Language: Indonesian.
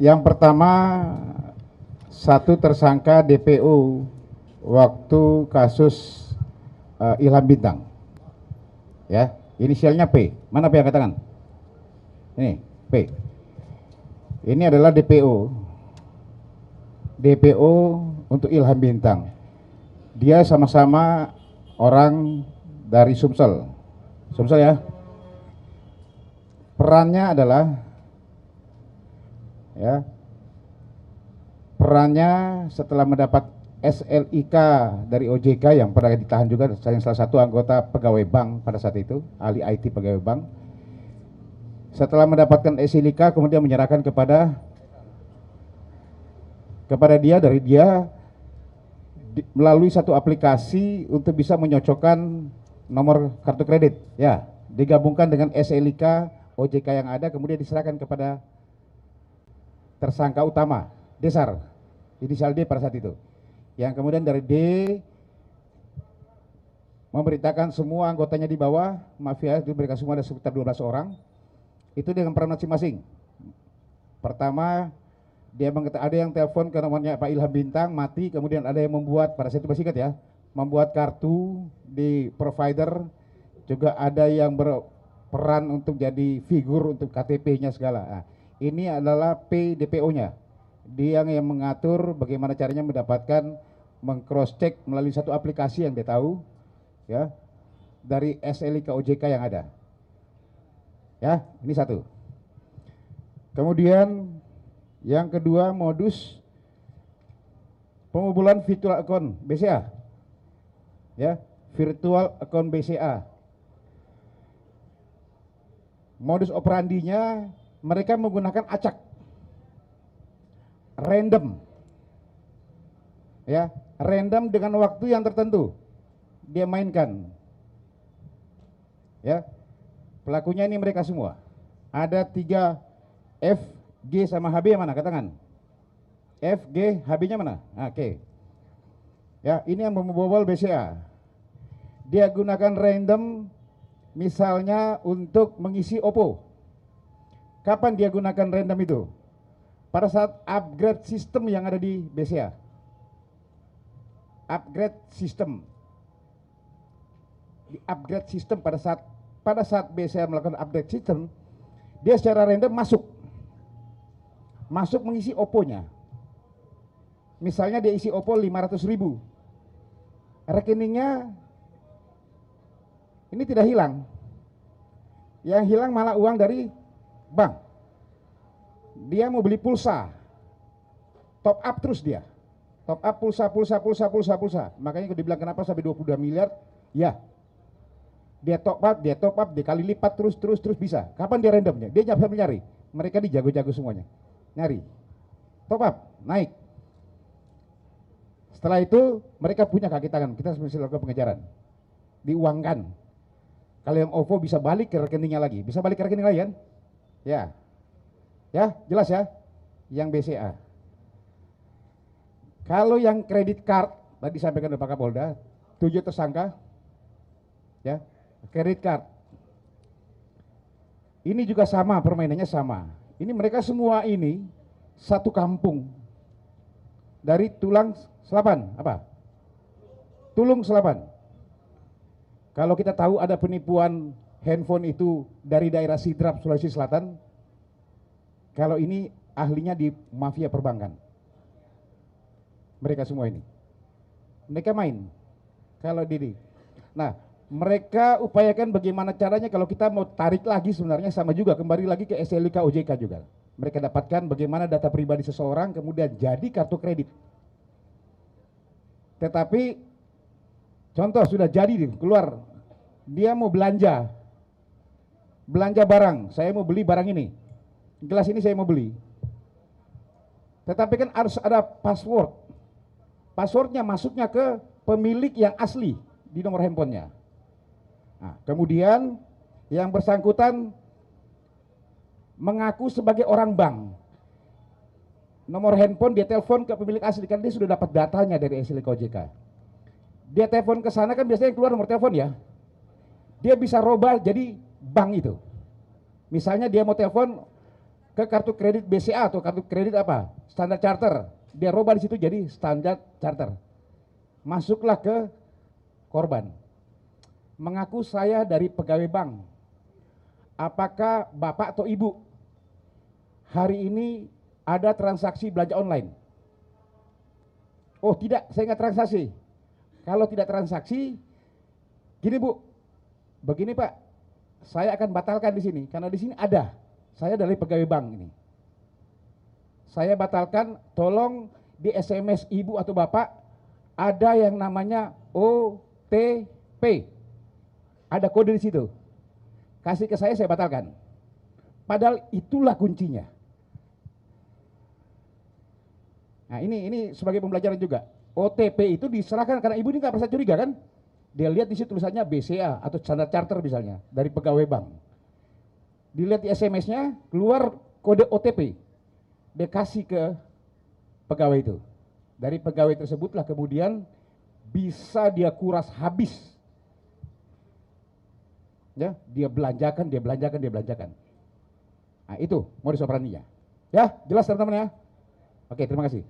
Yang pertama, satu tersangka DPO waktu kasus Ilham Bintang, ya, inisialnya P. Mana P, angkat tangan? Ini P. Ini adalah DPO untuk Ilham Bintang. Dia sama-sama orang dari Sumsel, ya. Perannya adalah, ya, perannya setelah mendapat SLIK dari OJK yang pernah ditahan juga, saya salah satu anggota pegawai bank pada saat itu, ahli IT pegawai bank. Setelah mendapatkan SLIK kemudian menyerahkan kepada dari dia melalui satu aplikasi untuk bisa menyocokkan nomor kartu kredit, ya, digabungkan dengan SLIK OJK yang ada, kemudian diserahkan kepada tersangka utama Desar, inisial D pada saat itu, yang kemudian dari D memberitakan semua anggotanya di bawah mafia itu, mereka semua ada sekitar 12 orang, itu dengan peran masing-masing. Pertama, dia ada yang telepon ke nomornya Pak Ilham Bintang, mati, kemudian ada yang membuat, pada saat itu masih ingat ya, membuat kartu di provider, juga ada yang berperan untuk jadi figur untuk KTP-nya segala. Nah, ini adalah P DPO-nya. Dia yang mengatur bagaimana caranya mendapatkan, meng-cross check melalui satu aplikasi yang dia tahu, ya, dari SLIK OJK yang ada. Ya, ini satu. Kemudian yang kedua, modus pembobolan virtual account BCA. Ya, virtual account BCA. Modus operandinya mereka menggunakan acak random. Ya, random dengan waktu yang tertentu dia mainkan. Ya. Pelakunya ini mereka semua. Ada 3 F, G sama HB yang mana? Katakan. F, G, HB-nya mana? Oke. Ya, ini yang membobol BCA. Dia gunakan random, misalnya untuk mengisi OPPO. Kapan dia gunakan random itu? Pada saat upgrade sistem yang ada di BCA. Upgrade sistem. Di upgrade sistem pada saat BCA melakukan update sistem, dia secara random masuk mengisi OPPO-nya. Misalnya dia isi OPPO 500.000, rekeningnya ini tidak hilang, yang hilang malah uang dari bank. Dia mau beli pulsa, top up terus dia, top up pulsa. Makanya kalau dibilang kenapa sampai 22 miliar, ya, dia top up, dikali lipat terus bisa. Kapan dia randomnya? Dia nyari. Mereka dijago-jago semuanya. Nyari. Top up, naik. Setelah itu mereka punya kaki tangan. Kita mesti lakukan pengejaran. Diuangkan. Kalau yang OVO bisa balik ke rekeningnya lagi. Bisa balik ke rekening lagi kan? Ya. Ya, jelas ya? Yang BCA. Kalau yang kredit card, tadi disampaikan oleh Pak Kapolda, 7 tersangka. Ya. Kredit card. Ini juga sama, permainannya sama. Ini mereka semua ini satu kampung. Dari Tulung Selapan. Kalau kita tahu ada penipuan handphone itu dari daerah Sidrap, Sulawesi Selatan. Kalau ini ahlinya di mafia perbankan. Mereka semua ini. Mereka main. Kalau diri. Nah, mereka upayakan bagaimana caranya, kalau kita mau tarik lagi sebenarnya sama juga, kembali lagi ke SLIK OJK juga. Mereka dapatkan bagaimana data pribadi seseorang kemudian jadi kartu kredit. Tetapi contoh sudah jadi keluar, dia mau belanja barang, saya mau beli barang ini, gelas ini saya mau beli. Tetapi kan harus ada password. Passwordnya masuknya ke pemilik yang asli di nomor handphonenya. Nah, kemudian yang bersangkutan mengaku sebagai orang bank. Nomor handphone dia telepon ke pemilik asli, kan dia sudah dapat datanya dari SLIK OJK. Dia telepon ke sana kan biasanya keluar nomor telepon ya. Dia bisa robah jadi bank itu. Misalnya dia mau telepon ke kartu kredit BCA atau kartu kredit apa? Standard Charter. Dia robah di situ jadi Standard Charter. Masuklah ke korban. Mengaku saya dari pegawai bank. Apakah Bapak atau Ibu hari ini ada transaksi belanja online? Oh tidak, saya nggak transaksi. Kalau tidak transaksi, gini Bu, begini Pak, saya akan batalkan di sini karena di sini ada. Saya dari pegawai bank ini. Saya batalkan, tolong di SMS Ibu atau Bapak ada yang namanya OTP. Ada kode di situ. Kasih ke saya batalkan. Padahal itulah kuncinya. Nah ini sebagai pembelajaran juga. OTP itu diserahkan karena ibu ini nggak merasa curiga kan? Dia lihat di situ tulisannya BCA atau Standard Charter misalnya dari pegawai bank. Dilihat di SMS-nya keluar kode OTP. Dia kasih ke pegawai itu. Dari pegawai tersebutlah kemudian bisa dia kuras habis. Ya, dia belanjakan. Nah itu modus operandinya. Ya, jelas teman-teman ya. Oke, terima kasih.